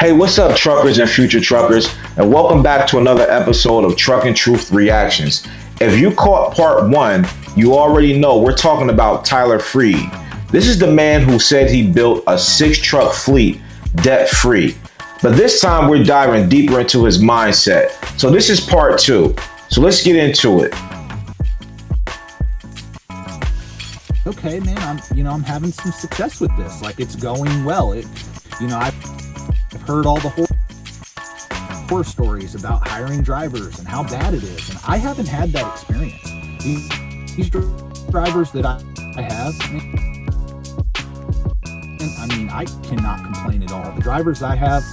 Hey, what's up, truckers and future truckers? And welcome back to another episode of Trucking Truth Reactions. If you caught part one, you already know we're talking about Tyler Freed. This is the man who said he built a 6 truck fleet debt free. But this time we're diving deeper into his mindset. So this is part two. So let's get into it. Okay, man, I'm having some success with this. Like, it's going well. I've heard all the horror stories about hiring drivers and how bad it is, and I haven't had that experience. These drivers that I have, I mean, I cannot complain at all. The drivers I have,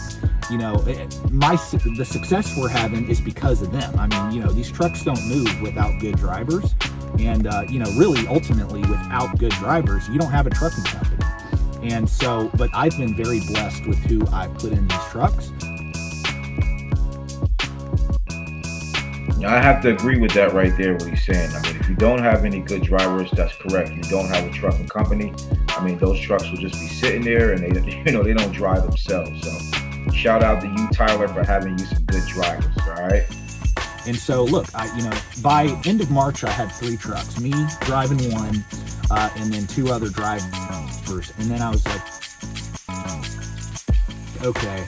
the success we're having is because of them. I mean, these trucks don't move without good drivers, and really, ultimately, without good drivers, you don't have a trucking company. And so, but I've been very blessed with who I've put in these trucks. I have to agree with that right there, what he's saying. I mean, if you don't have any good drivers, that's correct. You don't have a trucking company. I mean, those trucks will just be sitting there and they don't drive themselves. So shout out to you, Tyler, for having you some good drivers. All right. And so, look, by end of March, I had 3 trucks, me driving one, and then 2 other drivers. And then I was like, okay.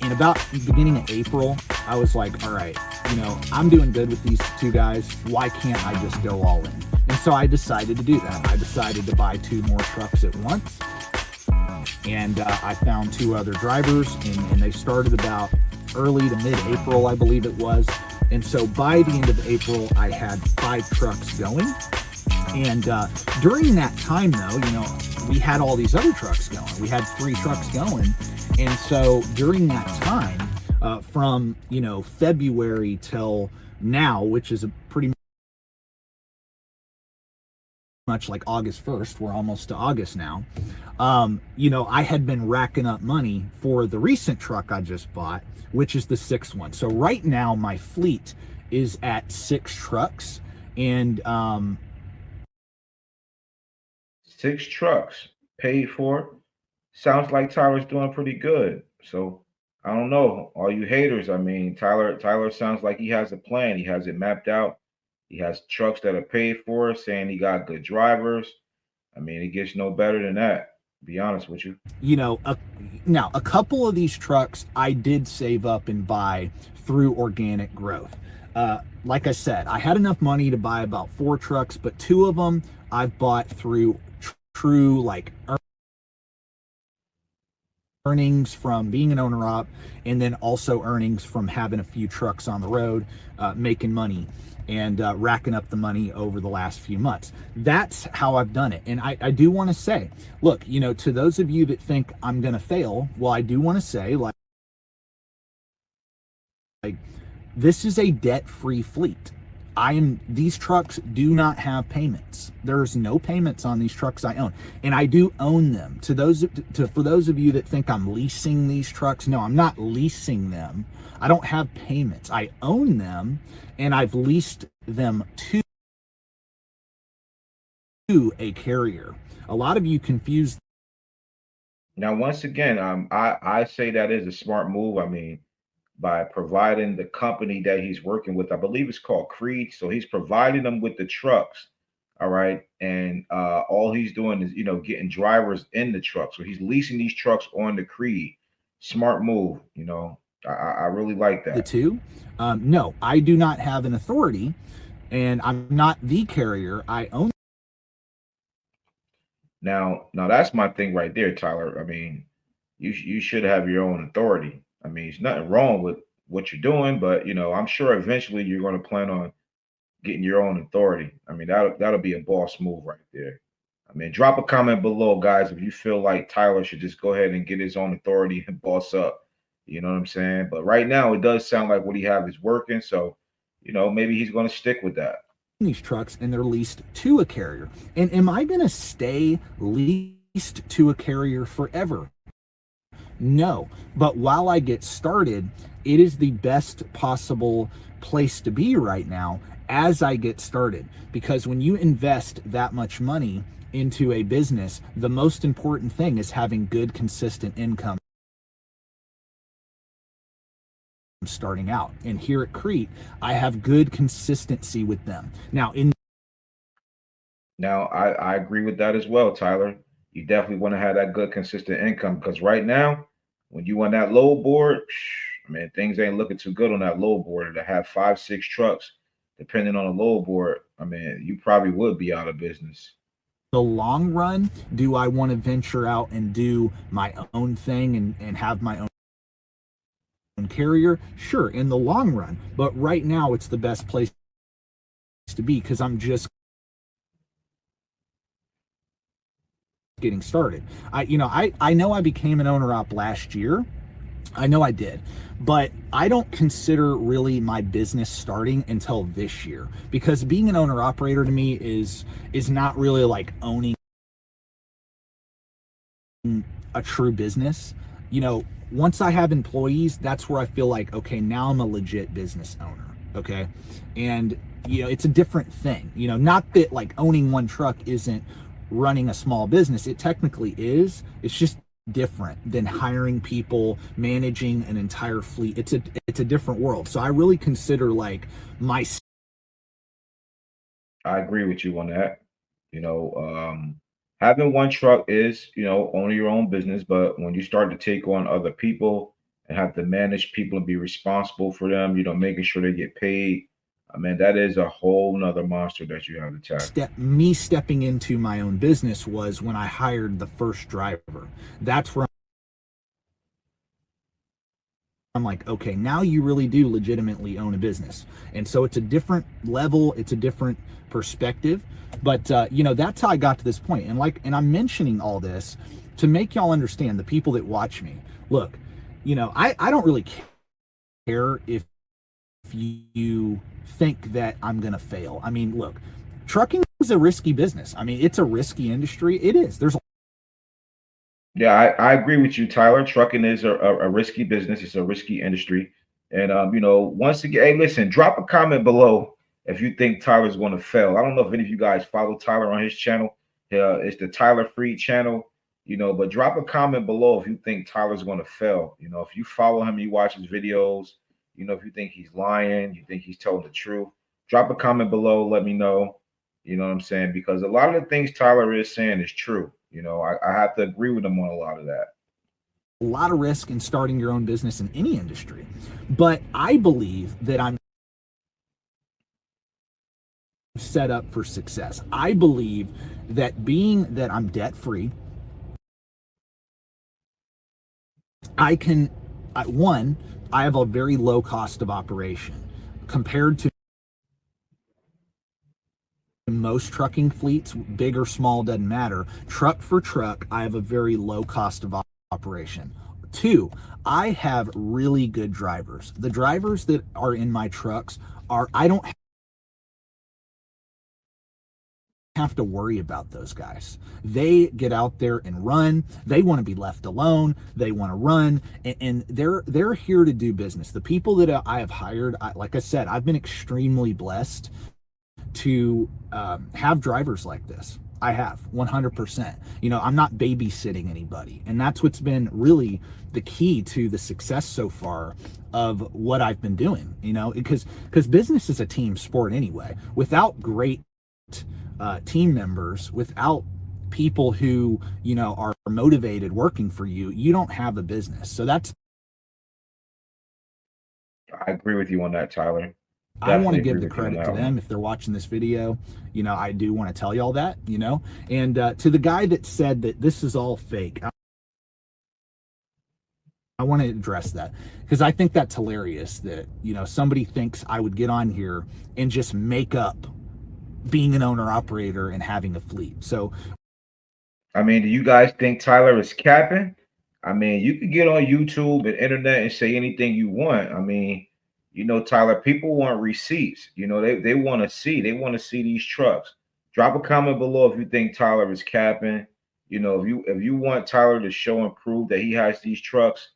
In about the beginning of April, I was like, all right, I'm doing good with these 2 guys. Why can't I just go all in? And so I decided to do that. I decided to buy 2 more trucks at once. And I found 2 other drivers, and they started about early to mid-April, I believe it was. And so by the end of April, I had 5 trucks going. And during that time, though, we had all these other trucks going. We had 3 trucks going. And so during that time, from, February till now, which is a pretty much like August 1st, we're almost to August now, I had been racking up money for the recent truck I just bought, which is the 6th one. So right now my fleet is at 6 trucks, and 6 trucks paid for. Sounds like Tyler's doing pretty good. So I don't know, all you haters. I mean, Tyler sounds like he has a plan. He has it mapped out. He has trucks that are paid for, saying he got good drivers. I mean, it gets no better than that, to be honest with you. Now, a couple of these trucks I did save up and buy through organic growth. Like I said, I had enough money to buy about 4 trucks, but 2 of them I've bought through true earnings from being an owner op, and then also earnings from having a few trucks on the road, making money and racking up the money over the last few months. That's how I've done it. And I do want to say, look, to those of you that think I'm going to fail, well, I do want to say, like this is a debt-free fleet. These trucks do not have payments. There's no payments on these trucks I own, and I do own them. For those of you that think I'm leasing these trucks, no, I'm not leasing them. I don't have payments. I own them, and I've leased them to a carrier. A lot of you confuse. Now, once again, I say that is a smart move. I mean, by providing the company that he's working with, I believe it's called Creed. So he's providing them with the trucks. All right. And all he's doing is, getting drivers in the truck. So he's leasing these trucks on the Creed. Smart move. I really like that. The 2. No, I do not have an authority, and I'm not the carrier. I own. Now that's my thing right there, Tyler. I mean, you should have your own authority. I mean, there's nothing wrong with what you're doing, but I'm sure eventually you're going to plan on getting your own authority. I mean, that'll be a boss move right there. I mean, drop a comment below, guys, if you feel like Tyler should just go ahead and get his own authority and boss up. You know what I'm saying? But right now, it does sound like what he have is working. So, maybe he's going to stick with that. These trucks and they're leased to a carrier. And am I going to stay leased to a carrier forever? No. But while I get started, it is the best possible place to be right now as I get started. Because when you invest that much money into a business, the most important thing is having good, consistent income starting out. And here at Crete, I have good consistency with them. Now, I agree with that as well, Tyler. You definitely want to have that good, consistent income because right now, when you on that low board, man, things ain't looking too good on that low board. To have 5, 6 trucks, depending on the low board, I mean, you probably would be out of business. The long run, do I want to venture out and do my own thing and have my own carrier? Sure, in the long run. But right now, it's the best place to be because I'm just getting started. I know I became an owner op last year. I know I did, but I don't consider really my business starting until this year because being an owner operator to me is not really like owning a true business. Once I have employees, that's where I feel like, okay, now I'm a legit business owner. Okay. And it's a different thing, not that like owning one truck isn't running a small business. It technically is. It's just different than hiring people, managing an entire fleet. It's a different world. So I really consider like I agree with you on that. Having one truck is, owning your own business, but when you start to take on other people and have to manage people and be responsible for them, making sure they get paid, I mean, that is a whole nother monster that you have to tackle. Me stepping into my own business was when I hired the first driver. That's where I'm like, okay, now you really do legitimately own a business. And so it's a different level, it's a different perspective. But that's how I got to this point. And I'm mentioning all this to make y'all understand, the people that watch me. Look, I don't really care if you think that I'm gonna fail. I mean, look, trucking is a risky business. I mean, it's a risky industry. It is. Yeah, I agree with you, Tyler. Trucking is a risky business. It's a risky industry. And, once again, hey, listen, drop a comment below if you think Tyler's going to fail. I don't know if any of you guys follow Tyler on his channel. It's the Tyler Freed channel, but drop a comment below if you think Tyler's going to fail. If you follow him, you watch his videos, if you think he's lying, you think he's telling the truth, drop a comment below. Let me know. You know what I'm saying? Because a lot of the things Tyler is saying is true. I have to agree with him on a lot of that. A lot of risk in starting your own business in any industry. But I believe that I'm set up for success. I believe that being that I'm debt free, I have a very low cost of operation compared to most trucking fleets, big or small, doesn't matter. Truck for truck, I have a very low cost of operation. 2, I have really good drivers. The drivers that are in my trucks I don't have to worry about those guys. They get out there and run. They want to be left alone. They want to run, and they're here to do business. The people that I have hired, like I said, I've been extremely blessed to have drivers like this. I have 100%. I'm not babysitting anybody, and that's what's been really the key to the success so far of what I've been doing. Because business is a team sport anyway. Without great team members, without people who are motivated working for you, you don't have a business. So that's. I agree with you on that, Tyler. I want to give the credit to them if they're watching this video. I do want to tell y'all that, and to the guy that said that this is all fake, I want to address that because I think that's hilarious that, somebody thinks I would get on here and just make up being an owner operator and having a fleet. So I mean, do you guys think Tyler is capping? I mean, you can get on YouTube and internet and say anything you want. I mean, Tyler, people want receipts. They want to see. They want to see these trucks. Drop a comment below if you think Tyler is capping. If you want Tyler to show and prove that he has these trucks,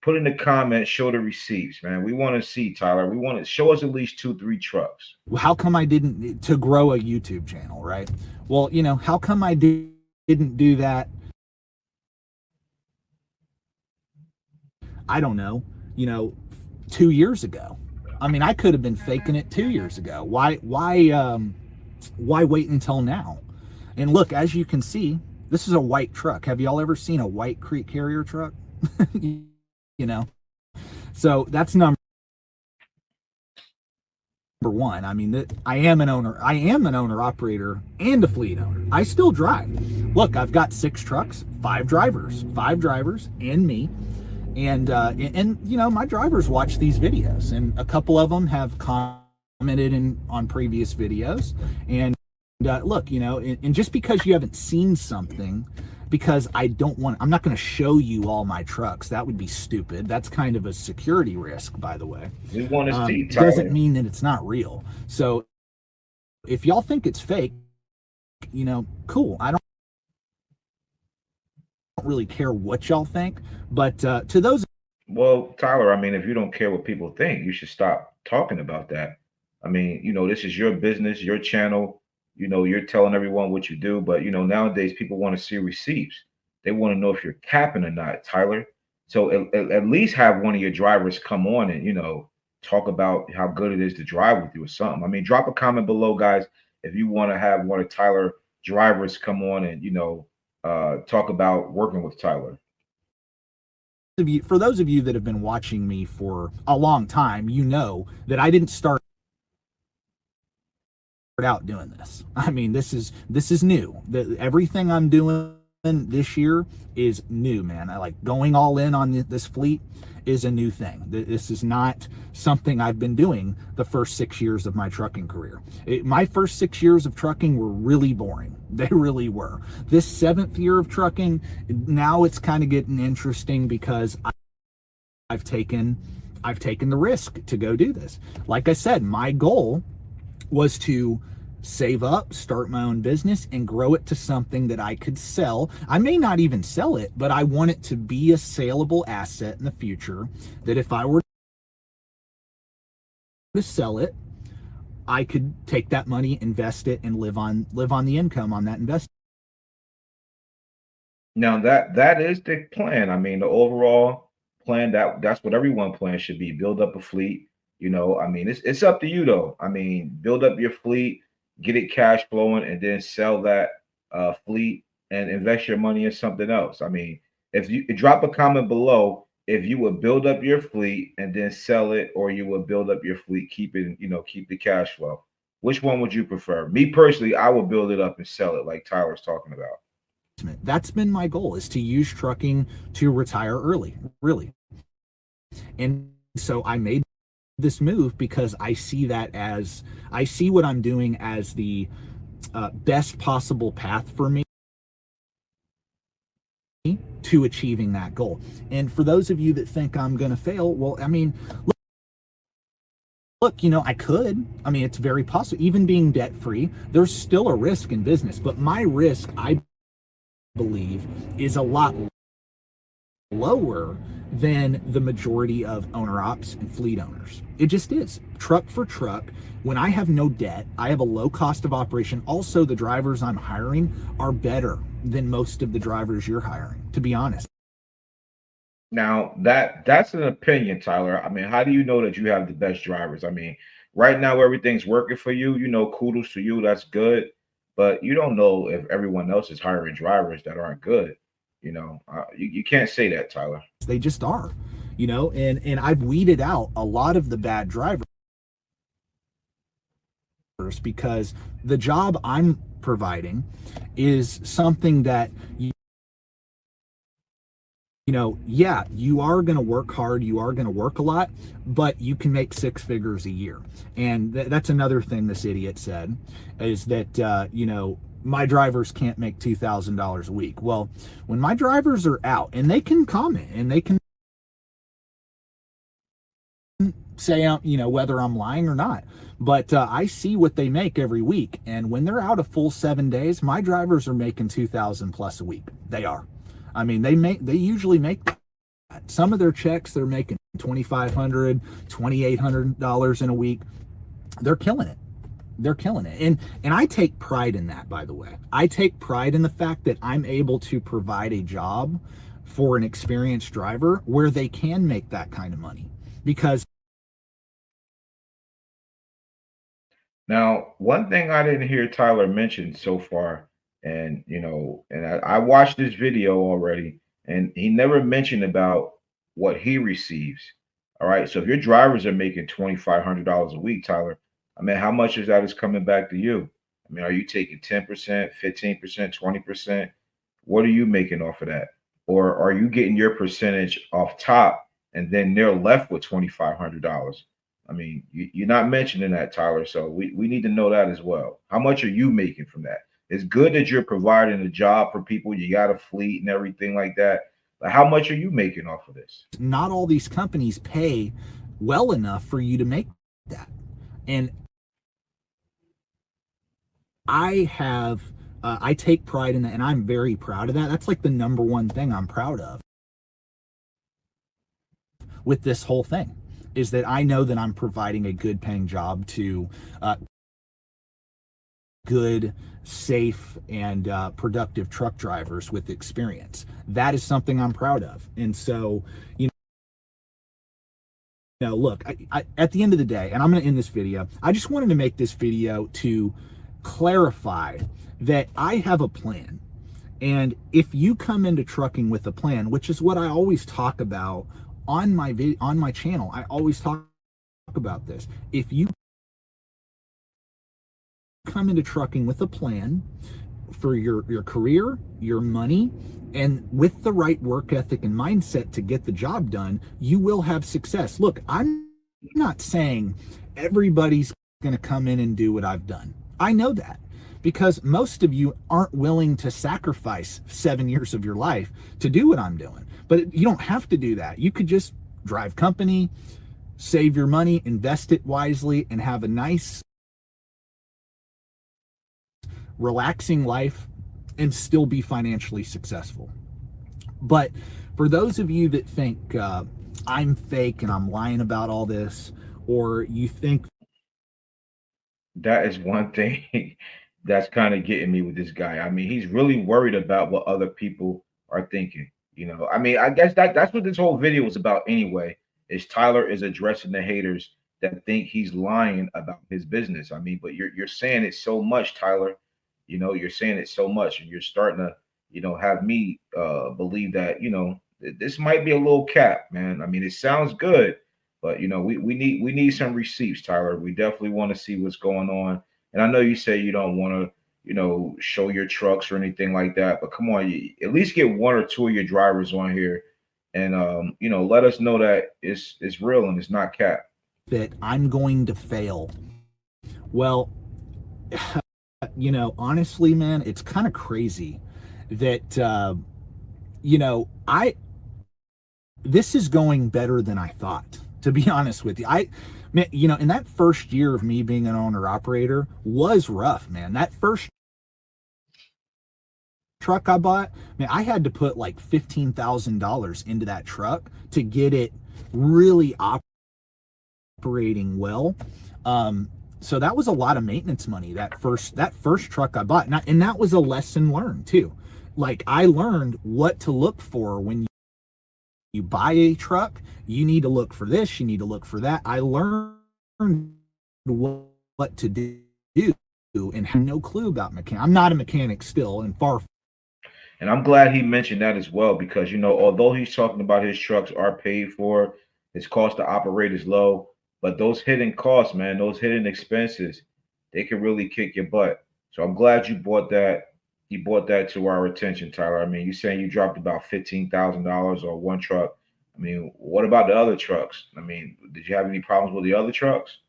put in the comments, show the receipts, man. We want to see, Tyler. We want to show us at least 2-3 trucks. How come I didn't to grow a YouTube channel, right? Well, how come I didn't do that? I don't know, 2 years ago. I mean, I could have been faking it 2 years ago. Why wait until now? And look, as you can see, this is a white truck. Have y'all ever seen a white Crete carrier truck? So that's number one. I mean, I am an owner operator and a fleet owner. I still drive. Look, I've got 6 trucks, 5 drivers and me. And my drivers watch these videos, and a couple of them have commented on previous videos. And look, and just because you haven't seen something, because I'm not going to show you all my trucks. That would be stupid. That's kind of a security risk, by the way. We want to see, Tyler. Doesn't mean that it's not real. So if y'all think it's fake, cool. I don't really care what y'all think, but to those. Well, Tyler, I mean, if you don't care what people think, you should stop talking about that. I mean, this is your business, your channel. You're telling everyone what you do, but nowadays people want to see receipts. They want to know if you're capping or not, Tyler. So at least have one of your drivers come on and talk about how good it is to drive with you or something. I mean, drop a comment below, guys, if you want to have one of Tyler drivers come on and talk about working with Tyler. For those of you that have been watching me for a long time, that I didn't start out doing this. I mean, this is new. Everything I'm doing this year is new, man. I like going all in on this fleet is a new thing. This is not something I've been doing the first 6 years of my trucking career. My first 6 years of trucking were really boring. They really were. This 7th year of trucking, now it's kind of getting interesting because I've taken the risk to go do this. Like I said, my goal was to save up, start my own business, and grow it to something that I could sell. I may not even sell it, but I want it to be a saleable asset in the future, that if I were to sell it, I could take that money, invest it, and live on the income on that investment. Now that is the plan. I mean, the overall plan, that's what everyone's plan should be. Build up a fleet. I mean, it's up to you though. I mean, build up your fleet, get it cash flowing, and then sell that fleet and invest your money in something else. I mean, if you drop a comment below, if you would build up your fleet and then sell it, or you would build up your fleet, keep the cash flow. Which one would you prefer? Me personally, I would build it up and sell it like Tyler's talking about. That's been my goal, is to use trucking to retire early, really. And so I made this move because I see what I'm doing as the best possible path for me to achieving that goal. And for those of you that think I'm going to fail, well, I mean, look, I could. I mean, it's very possible. Even being debt-free, there's still a risk in business, but my risk, I believe, is a lot lower than the majority of owner ops and fleet owners. It just is. Truck for truck, when I have no debt, I have a low cost of operation. Also, the drivers I'm hiring are better than most of the drivers you're hiring, to be honest. Now that's an opinion, Tyler. I mean, how do you know that you have the best drivers? I mean, right now everything's working for you. Kudos to you. That's good. But you don't know if everyone else is hiring drivers that aren't good. You can't say that, Tyler. They just are, and I've weeded out a lot of the bad drivers because the job I'm providing is something that yeah, you are going to work hard, you are going to work a lot, but you can make 6 figures a year. And that's another thing this idiot said, is that my drivers can't make $2,000 a week. Well, when my drivers are out, and they can comment and they can say, whether I'm lying or not, but I see what they make every week. And when they're out a full 7 days, my drivers are making 2,000 plus a week. They are. I mean, they usually make that. Some of their checks, they're making $2,500, $2,800 in a week. They're killing it. They're killing it. And I take pride in that, by the way. I take pride in the fact that I'm able to provide a job for an experienced driver where they can make that kind of money. Because now, one thing I didn't hear Tyler mention so far, and I watched this video already, and he never mentioned about what he receives. All right. So if your drivers are making $2,500 a week, Tyler, I mean, how much of that is coming back to you? I mean, are you taking 10%, 15%, 20%? What are you making off of that? Or are you getting your percentage off top and then they're left with $2,500? I mean, you're not mentioning that, Tyler. So we need to know that as well. How much are you making from that? It's good that you're providing a job for people. You got a fleet and everything like that. But how much are you making off of this? not all these companies pay well enough for you to make that. And I take pride in that, and I'm very proud of that. That's like the number one thing I'm proud of with this whole thing, is that I know that I'm providing a good paying job to good, safe, and productive truck drivers with experience. That is something I'm proud of. And so, look, I at the end of the day, and I'm going to end this video, I just wanted to make this video to clarify that I have a plan. And if you come into trucking with a plan, which is what I always talk about on my channel, I always talk about this. If you come into trucking with a plan for your career, your money, and with the right work ethic and mindset to get the job done, you will have success. Look, I'm not saying everybody's going to come in and do what I've done. I know that, because most of you aren't willing to sacrifice 7 years of your life to do what I'm doing. But you don't have to do that. You could just drive company, save your money, invest it wisely, and have a nice, relaxing life and still be financially successful. But for those of you that think I'm fake and I'm lying about all this, or you think That is one thing that's kind of getting me with this guy. I mean, he's really worried about what other people are thinking. I mean, I guess that's what this whole video was about anyway, is Tyler is addressing the haters that think he's lying about his business. I mean, but you're saying it so much, Tyler. You're saying it so much, and you're starting to, have me believe that, this might be a little cap, man. I mean, it sounds good, but we need some receipts, Tyler. We definitely want to see what's going on. And I know you say you don't want to, show your trucks or anything like that, but come on, you at least get one or two of your drivers on here and let us know that it's real and it's not cap. that I'm going to fail. Well, honestly, man, it's kind of crazy that, this is going better than I thought, to be honest with you. In that first year of me being an owner operator was rough, man. That first truck I bought, man, I had to put like $15,000 into that truck to get it really operating well. So that was a lot of maintenance money, that first truck I bought. And that was a lesson learned too. Like, I learned what to look for when you buy a truck. You need to look for this, you need to look for that. I learned what to do and have no clue about mechanic. I'm not a mechanic still, and far. And I'm glad he mentioned that as well, because although he's talking about his trucks are paid for, his cost to operate is low, but those hidden costs, man, those hidden expenses, they can really kick your butt. So I'm glad you brought that. He brought that to our attention, Tyler. I mean, you're saying you dropped about $15,000 on one truck. I mean, what about the other trucks? I mean, did you have any problems with the other trucks?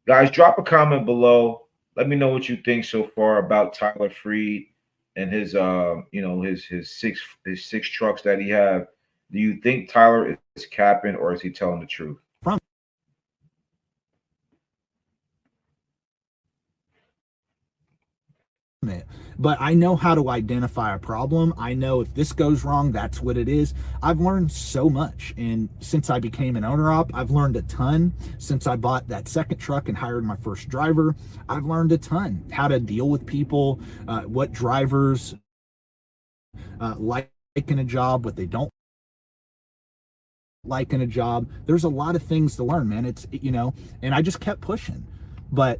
Guys, drop a comment below. let me know what you think so far about Tyler Freed and his his six trucks that he have. Do you think Tyler is capping or is he telling the truth? From it. But I know how to identify a problem. I know if this goes wrong, that's what it is. I've learned so much. And since I became an owner op, I've learned a ton. Since I bought that second truck and hired my first driver, I've learned a ton. How to deal with people, what drivers like in a job, what they don't like in a job. There's a lot of things to learn, man. And I just kept pushing. But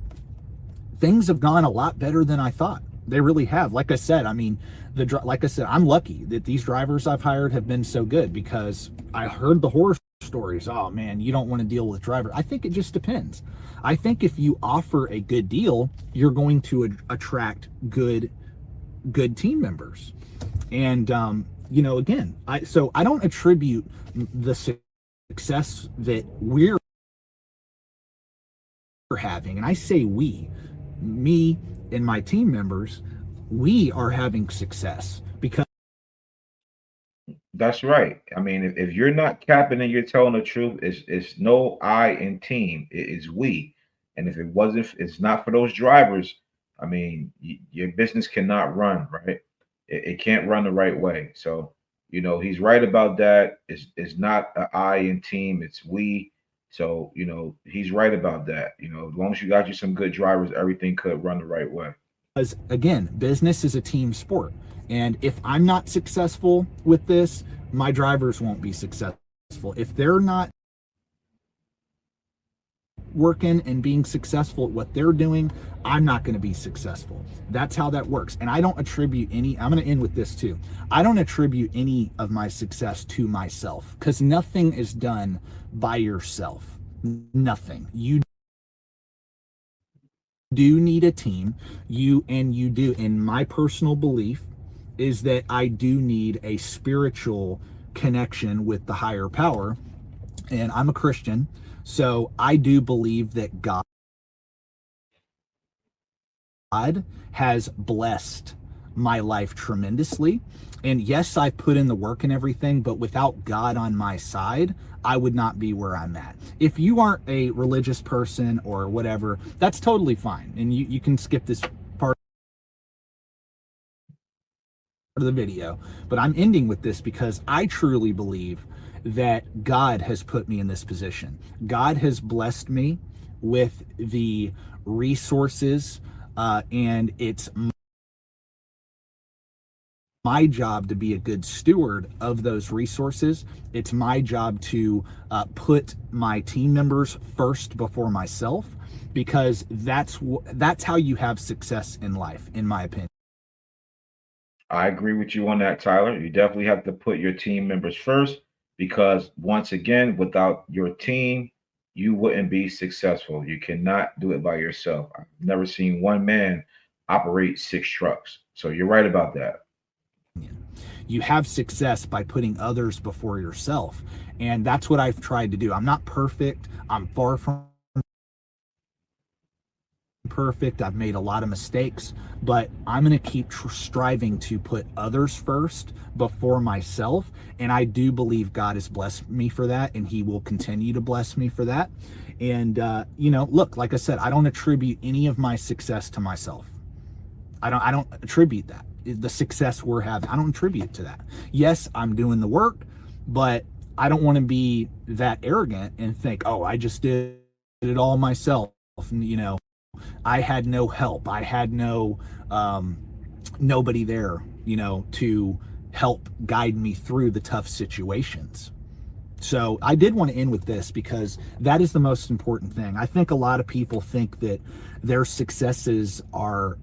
things have gone a lot better than I thought. They really have. Like I said, I mean, I'm lucky that these drivers I've hired have been so good, because I heard the horror stories. Oh man, you don't want to deal with driver. I think it just depends. I think if you offer a good deal, you're going to attract good team members. And again, I don't attribute the success that we're having, and I say me and my team members, we are having success because That's right. I mean, if you're not capping and you're telling the truth, it's no I in team. It is we. And if it's not for those drivers. I mean, your business cannot run, right? It can't run the right way. So, he's right about that. It's not an I in team. It's we. So, he's right about that. As long as you got you some good drivers, everything could run the right way. because again, business is a team sport. And if I'm not successful with this, my drivers won't be successful. If they're not working and being successful at what they're doing, I'm not going to be successful. That's how that works. And I don't attribute I'm going to end with this too. I don't attribute any of my success to myself, because nothing is done by yourself. Nothing. You do need a team. You do. And my personal belief is that I do need a spiritual connection with the higher power. And I'm a Christian. So I do believe that God has blessed my life tremendously. And yes, I've put in the work and everything, but without God on my side, I would not be where I'm at. If you aren't a religious person or whatever, that's totally fine. And you can skip this part of the video. But I'm ending with this because I truly believe that God has put me in this position. God has blessed me with the resources, and it's my job to be a good steward of those resources. It's my job to put my team members first before myself, because that's how you have success in life, in my opinion. I agree with you on that, Tyler. You definitely have to put your team members first, because once again, without your team, you wouldn't be successful. You cannot do it by yourself. I've never seen one man operate 6 trucks. So you're right about that. You have success by putting others before yourself. And that's what I've tried to do. I'm not perfect. I'm far from perfect. I've made a lot of mistakes, but I'm going to keep striving to put others first before myself. And I do believe God has blessed me for that, and he will continue to bless me for that. And, look, like I said, I don't attribute any of my success to myself. I don't attribute that. The success we're having, I don't attribute to that. Yes, I'm doing the work, but I don't want to be that arrogant and think, oh, I just did it all myself. And, I had no help. I had nobody there, to help guide me through the tough situations. So I did want to end with this because that is the most important thing. I think a lot of people think that their successes are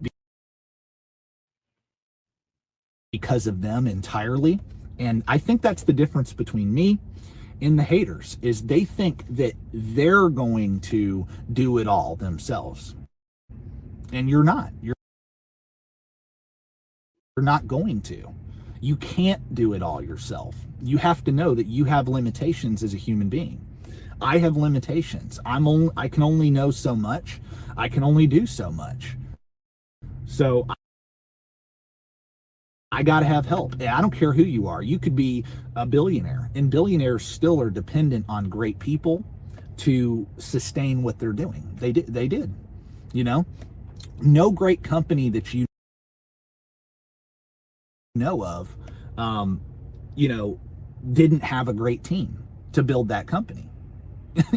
because of them entirely. And I think that's the difference between me and the haters, is they think that they're going to do it all themselves. And you're not. You're not going to. You can't do it all yourself. You have to know that you have limitations as a human being. I have limitations. I can only know so much. I can only do so much. So I got to have help. And I don't care who you are. You could be a billionaire, and billionaires still are dependent on great people to sustain what they're doing. They did. You know, no great company that you know of, you know, didn't have a great team to build that company.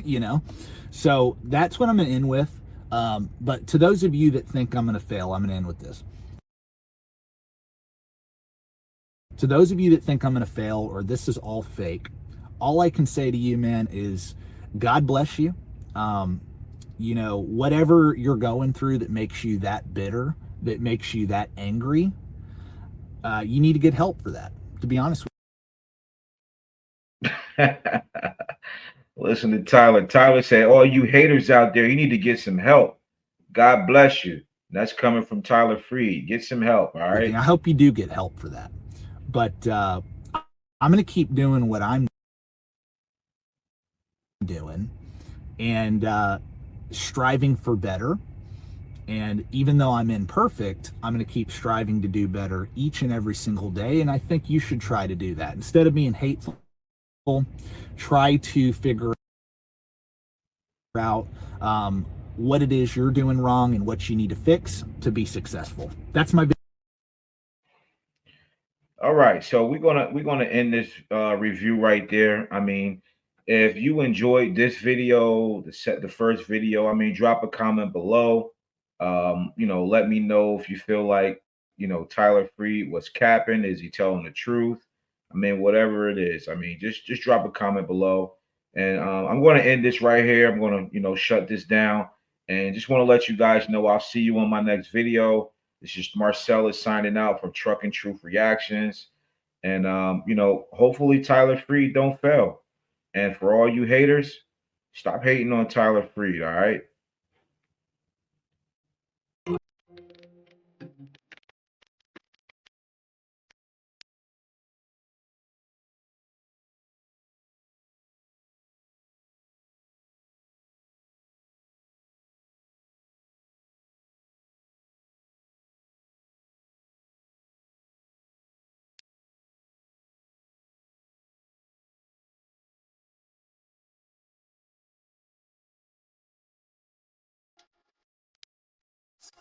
You know, so that's what I'm going to end with. But to those of you that think I'm going to fail, I'm going to end with this. To those of you that think I'm going to fail or this is all fake, all I can say to you, man, is God bless you. You know, whatever you're going through that makes you that bitter, that makes you that angry, you need to get help for that, to be honest with you. Listen to Tyler. Tyler said, all you haters out there, you need to get some help. God bless you. That's coming from Tyler Freed. Get some help. All everything. right. I hope you do get help for that. But I'm going to keep doing what I'm doing and striving for better. And even though I'm imperfect, I'm going to keep striving to do better each and every single day. And I think you should try to do that. Instead of being hateful, try to figure out what it is you're doing wrong and what you need to fix to be successful. That's my All right. So we're gonna end this review right there. I mean, if you enjoyed this video, the first video, I mean, drop a comment below. You know, let me know if you feel like, you know, Tyler Freed was capping. Is he telling the truth? I mean, whatever it is. I mean, just drop a comment below. And I'm going to end this right here. I'm going to, you know, shut this down. And just want to let you guys know I'll see you on my next video. This is Marcellus signing out from Trucking Truth Reactions. And you know, hopefully Tyler Freed don't fail. And for all you haters, stop hating on Tyler Freed, all right?